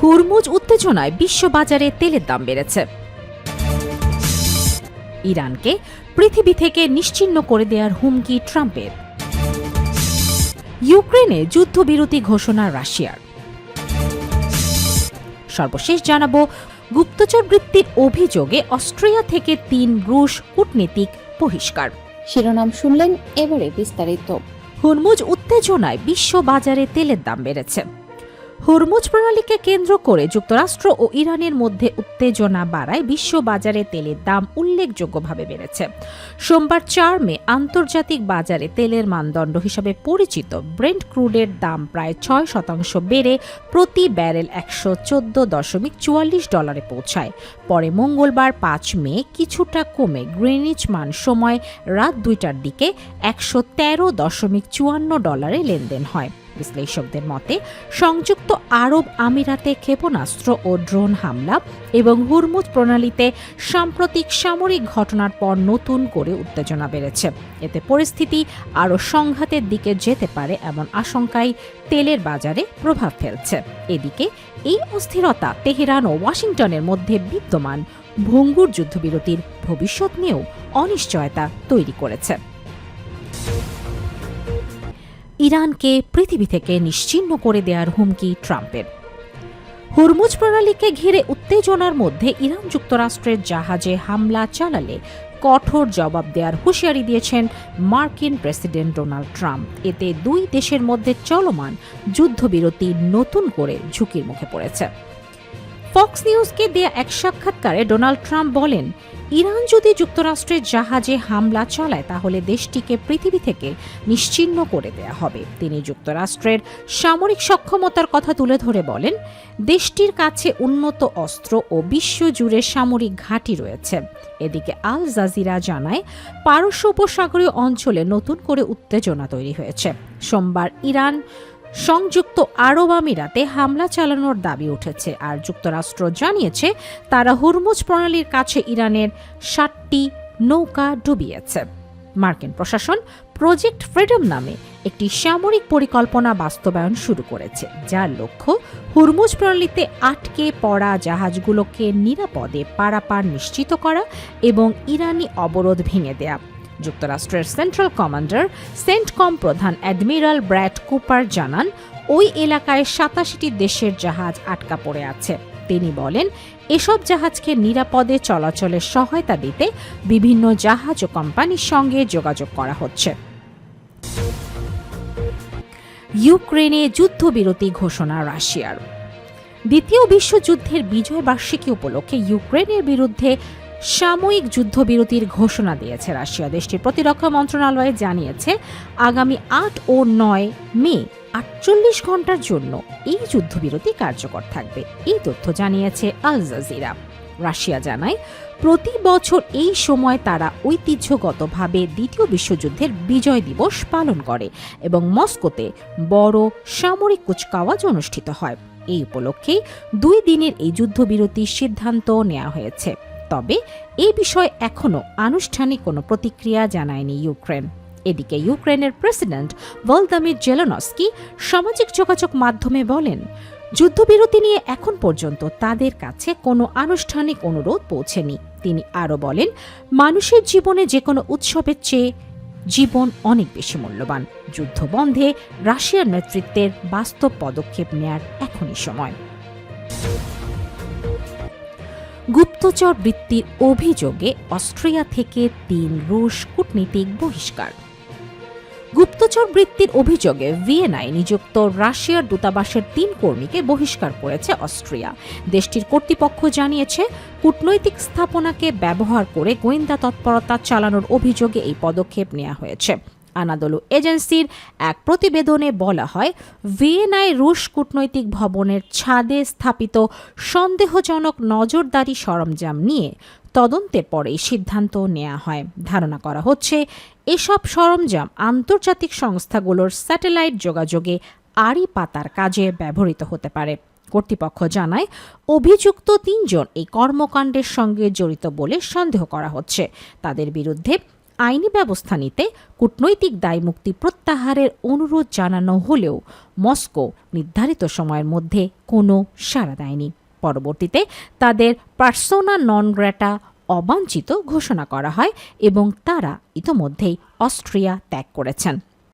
Hormuz উত্তেজনায় বিশ্ববাজারে তেলের দাম বেড়েছে। ইরানকে পৃথিবী থেকে নিশ্চিহ্ন করে দেওয়ার হুমকি ট্রাম্পের। ইউক্রেনে যুদ্ধবিরতি ঘোষণা রাশিয়ার। সর্বশেষ জানাবো, গুপ্তচর বৃত্তির অভিযোগে অস্ট্রিয়া থেকে 3 রুশ কূটনীতিক বহিষ্কার। শিরোনাম শুনলেন, এবারে বিস্তারিত। হুরমুজ উত্তেজনায় বিশ্ববাজারে তেলের দাম বেড়েছে। হুরমুজ প্রণালীকে কেন্দ্র করে যুক্তরাষ্ট্র ও ইরানের মধ্যে উত্তেজনা বাড়ায় বিশ্ববাজারে তেলের দাম উল্লেখযোগ্যভাবে বেড়েছে। সোমবার 4 মে আন্তর্জাতিক বাজারে তেলের মানদণ্ড হিসাবে পরিচিত ব্রেন্ট ক্রুডের দাম প্রায় 6% বেড়ে প্রতি ব্যারেল $114.44 পৌঁছায়। পরে মঙ্গলবার 5 মে কিছুটা কমে গ্রিনিচ মান সময় রাত 2টার দিকে $113.54 লেনদেন হয়। বিশ্লেষকদের মতে, সংযুক্ত আরব আমিরাতে ক্ষেপণাস্ত্র ও ড্রোন হামলা এবং হুরমুজ প্রণালীতে সাম্প্রতিক সামরিক ঘটনার পর নতুন করে উত্তেজনা বেড়েছে। এতে পরিস্থিতি আরও সংঘাতের দিকে যেতে পারে এমন আশঙ্কায় তেলের বাজারে প্রভাব ফেলছে। এদিকে এই অস্থিরতা তেহরান ও ওয়াশিংটনের মধ্যে বিদ্যমান ভঙ্গুর যুদ্ধবিরতির ভবিষ্যৎ নিয়েও অনিশ্চয়তা তৈরি করেছে। ইরানকে পৃথিবী থেকে নিশ্চিহ্ন করে দেওয়ার হুমকি ট্রাম্পের। হুরমুজ প্রণালীকে ঘিরে উত্তেজনার মধ্যে ইরান যুক্তরাষ্ট্রের জাহাজে হামলা চালালে কঠোর জবাব দেওয়ার হুঁশিয়ারি দিয়েছেন মার্কিন প্রেসিডেন্ট ডোনাল্ড ট্রাম্প। এতে দুই দেশের মধ্যে চলমান যুদ্ধবিরতি নতুন করে ঝুঁকির মুখে পড়েছে। ফক্স নিউজকে দেয়া এক সাক্ষাৎকারে ডোনাল্ড ট্রাম্প বলেন, ইরান যদি যুক্তরাষ্ট্রের জাহাজে হামলা চালায় তাহলে দেশটিকে পৃথিবী থেকে নিশ্চিহ্ন করে দেয়া হবে। তিনি যুক্তরাষ্ট্রের সামরিক সক্ষমতার কথা তুলে ধরে বলেন, দেশটির কাছে উন্নত অস্ত্র ও বিশ্বজুড়ে সামরিক ঘাঁটি রয়েছে। এদিকে আল জাজিরা জানায়, পারস্য উপসাগরীয় অঞ্চলে নতুন করে উত্তেজনা তৈরি হয়েছে। সোমবার ইরান সংযুক্ত আরব আমিরাতে হামলা চালানোর দাবি উঠেছে, আর যুক্তরাষ্ট্র জানিয়েছে তারা হুরমুজ প্রণালীর কাছে ইরানের 7টি নৌকা ডুবিয়েছে। মার্কিন প্রশাসন প্রজেক্ট ফ্রিডম নামে একটি সামরিক পরিকল্পনা বাস্তবায়ন শুরু করেছে, যার লক্ষ্য হুরমুজ প্রণালীতে আটকে পড়া জাহাজগুলোকে নিরাপদে পারাপার নিশ্চিত করা এবং ইরানি অবরোধ ভেঙে দেয়া। যুক্তরাষ্ট্রের সেন্ট্রাল কমান্ডার সেন্টকম প্রধান অ্যাডমিরাল ব্র্যাড কুপার জানান, ওই এলাকায় 87টি দেশের জাহাজ আটকা পড়ে আছে। তিনি বলেন, এসব জাহাজকে নিরাপদে চলাচলের সহায়তা দিতে বিভিন্ন জাহাজ ও কোম্পানির সঙ্গে যোগাযোগ করা হচ্ছে। ইউক্রেনে যুদ্ধবিরতি ঘোষণা রাশিয়ার। দ্বিতীয় বিশ্বযুদ্ধের বিজয় বার্ষিকী উপলক্ষে ইউক্রেনের বিরুদ্ধে সাময়িক যুদ্ধবিরতির ঘোষণা দিয়েছে রাশিয়া। দেশটির প্রতিরক্ষা মন্ত্রণালয় জানিয়েছে, আগামী 8 ও 9 মে 48 ঘন্টার জন্য এই যুদ্ধবিরতি কার্যকর থাকবে। এই তথ্য জানিয়েছে আল জাজিরা। রাশিয়া জানায়, প্রতি বছর এই সময় তারা ঐতিহ্যগতভাবে দ্বিতীয় বিশ্বযুদ্ধের বিজয় দিবস পালন করে এবং মস্কোতে বড় সামরিক কুচকাওয়াজ অনুষ্ঠিত হয়। এই উপলক্ষে 2 দিনের এই যুদ্ধবিরতির সিদ্ধান্ত নেওয়া হয়েছে। তবে এই বিষয়ে এখনও আনুষ্ঠানিক কোনো প্রতিক্রিয়া জানায়নি ইউক্রেন। এদিকে ইউক্রেনের প্রেসিডেন্ট ভলোদিমির জেলেনস্কি সামাজিক যোগাযোগ মাধ্যমে বলেন, যুদ্ধবিরতি নিয়ে এখন পর্যন্ত তাদের কাছে কোনো আনুষ্ঠানিক অনুরোধ পৌঁছেনি। তিনি আরও বলেন, মানুষের জীবনে যে কোনো উৎসবের চেয়ে জীবন অনেক বেশি মূল্যবান। যুদ্ধ বন্ধে রাশিয়ার নেতৃত্বের বাস্তব পদক্ষেপ নেয়ার এখনই সময়। গুপ্তচর বৃত্তির অভিযোগে অস্ট্রিয়া থেকে 3 রুশ কূটনীতিক বহিষ্কার। গুপ্তচর বৃত্তির অভিযোগে ভিয়েনায় নিযুক্ত রাশিয়ার দূতাবাসের 3 কর্মীকে বহিষ্কার করেছে অস্ট্রিয়া। দেশটির কর্তৃপক্ষ জানিয়েছে, কূটনৈতিক স্থাপনাকে ব্যবহার করে গোয়েন্দা তৎপরতা চালানোর অভিযোগে এই পদক্ষেপ নেওয়া হয়েছে। আনাদোলু এজেন্সির এক প্রতিবেদনে বলা হয়, ভিয়েনায় রুশ কূটনৈতিক ভবনের ছাদে স্থাপিত সন্দেহজনক নজরদারি সরঞ্জাম নিয়ে তদন্তের পরে সিদ্ধান্ত নেওয়া হয়। ধারণা করা হচ্ছে, এসব সরঞ্জাম আন্তর্জাতিক সংস্থাগুলোর স্যাটেলাইট যোগাযোগে আড়ি পাতার কাজে ব্যবহৃত হতে পারে। কর্তৃপক্ষ জানায়, অভিযুক্ত 3 জন এই কর্মকাণ্ডের সঙ্গে জড়িত বলে সন্দেহ করা হচ্ছে। তাদের বিরুদ্ধে আইনি ব্যবস্থা নিতে কূটনৈতিক দায়মুক্তি প্রত্যাহারের অনুরোধ জানানো হলেও মস্কো নির্ধারিত সময়ের মধ্যে কোনো সাড়া দেয়নি। পরবর্তীতে তাদের পার্সোনা নন গ্র্যাটা অবাঞ্ছিত ঘোষণা করা হয় এবং তারা ইতোমধ্যেই অস্ট্রিয়া ত্যাগ করেছেন।